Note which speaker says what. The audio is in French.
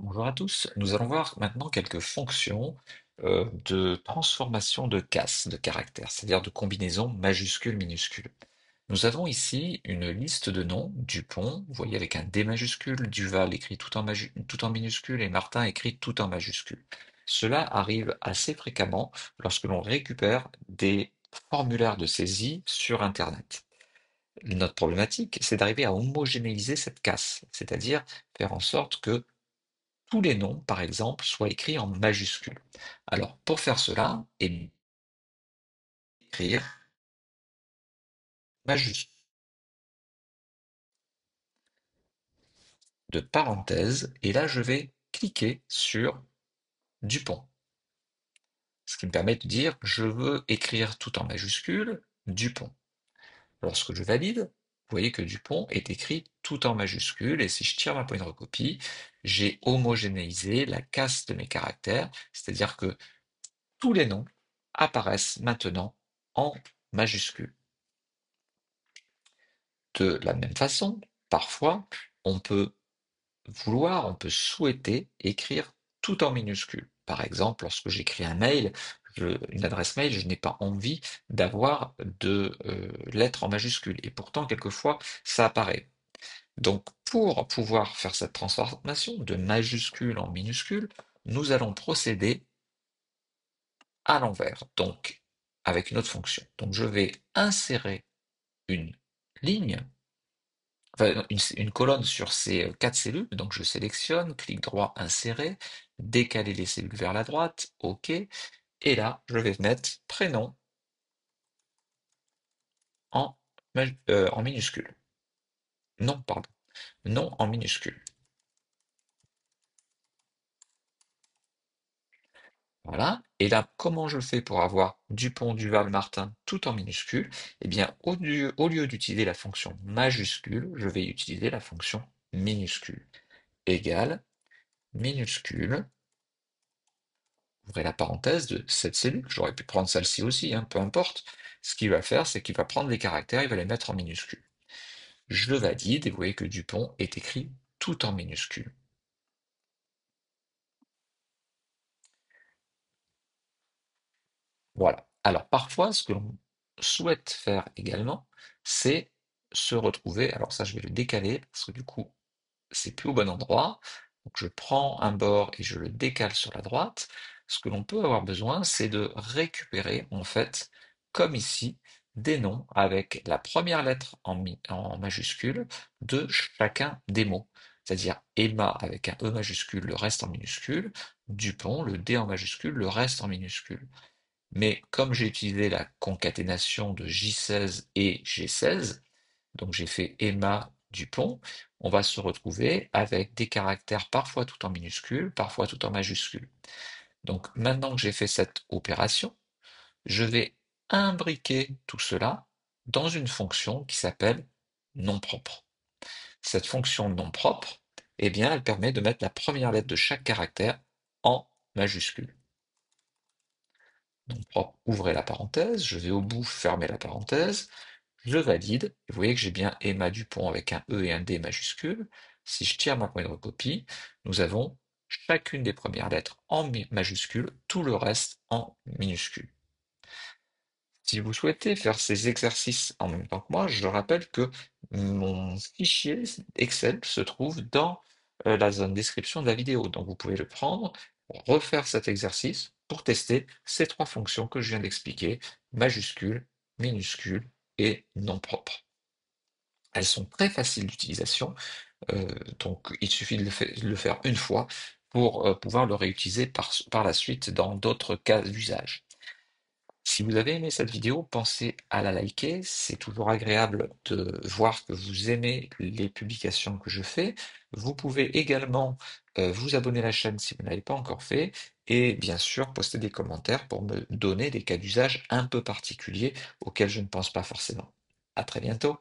Speaker 1: Bonjour à tous, nous allons voir maintenant quelques fonctions de transformation de casse de caractères, c'est-à-dire de combinaison majuscule-minuscule. Nous avons ici une liste de noms, Dupont, vous voyez avec un D majuscule, Duval écrit tout en minuscule et Martin écrit tout en majuscule. Cela arrive assez fréquemment lorsque l'on récupère des formulaires de saisie sur Internet. Notre problématique, c'est d'arriver à homogénéiser cette casse, c'est-à-dire faire en sorte que tous les noms, par exemple, soient écrits en majuscules. Alors, pour faire cela, écrire majuscule de parenthèse, et là, je vais cliquer sur Dupont, ce qui me permet de dire je veux écrire tout en majuscule Dupont. Lorsque je valide, vous voyez que Dupont est écrit tout en majuscule, et si je tire ma poignée de recopie, j'ai homogénéisé la casse de mes caractères, c'est-à-dire que tous les noms apparaissent maintenant en majuscule. De la même façon, parfois, on peut on peut souhaiter écrire tout en minuscule. Par exemple, lorsque j'écris un mail, une adresse mail, je n'ai pas envie d'avoir de lettres en majuscule. Et pourtant, quelquefois, ça apparaît. Donc, pour pouvoir faire cette transformation de majuscule en minuscule, nous allons procéder à l'envers, donc avec une autre fonction. Donc, je vais insérer une ligne, enfin, une colonne sur ces quatre cellules, donc je sélectionne, clic droit, insérer, décaler les cellules vers la droite, OK, et là, je vais mettre prénom en, en minuscule. Non, pardon, non en minuscule. Voilà, et là, comment je fais pour avoir Dupont, Duval, Martin tout en minuscule? Eh bien, au lieu d'utiliser la fonction majuscule, je vais utiliser la fonction minuscule. Égale minuscule, ouvrez la parenthèse de cette cellule, j'aurais pu prendre celle-ci aussi, hein, peu importe. Ce qu'il va faire, c'est qu'il va prendre les caractères, il va les mettre en minuscules. Je le valide et vous voyez que Dupont est écrit tout en minuscules. Voilà. Alors parfois, ce que l'on souhaite faire également, c'est se retrouver, alors ça je vais le décaler, parce que du coup, c'est plus au bon endroit. Donc je prends un bord et je le décale sur la droite. Ce que l'on peut avoir besoin, c'est de récupérer, en fait, comme ici, des noms avec la première lettre en majuscule de chacun des mots. C'est-à-dire Emma avec un E majuscule, le reste en minuscule, Dupont, le D en majuscule, le reste en minuscule. Mais comme j'ai utilisé la concaténation de J16 et G16, donc j'ai fait Emma Dupont, on va se retrouver avec des caractères parfois tout en minuscules, parfois tout en majuscules. Donc maintenant que j'ai fait cette opération, je vais imbriquer tout cela dans une fonction qui s'appelle nom propre. Cette fonction nom propre, eh bien, elle permet de mettre la première lettre de chaque caractère en majuscule. Nom propre, ouvrez la parenthèse, je vais au bout, fermer la parenthèse, je valide, et vous voyez que j'ai bien Emma Dupont avec un E et un D majuscule. Si je tire ma poignée de recopie, nous avons chacune des premières lettres en majuscule, tout le reste en minuscule. Si vous souhaitez faire ces exercices en même temps que moi, je rappelle que mon fichier Excel se trouve dans la zone description de la vidéo. Donc vous pouvez le prendre, refaire cet exercice pour tester ces trois fonctions que je viens d'expliquer, majuscule, minuscule et nom propre. Elles sont très faciles d'utilisation, euh, donc il suffit de le faire une fois pour pouvoir le réutiliser par la suite dans d'autres cas d'usage. Si vous avez aimé cette vidéo, pensez à la liker, c'est toujours agréable de voir que vous aimez les publications que je fais. Vous pouvez également vous abonner à la chaîne si vous ne l'avez pas encore fait, et bien sûr poster des commentaires pour me donner des cas d'usage un peu particuliers auxquels je ne pense pas forcément. À très bientôt.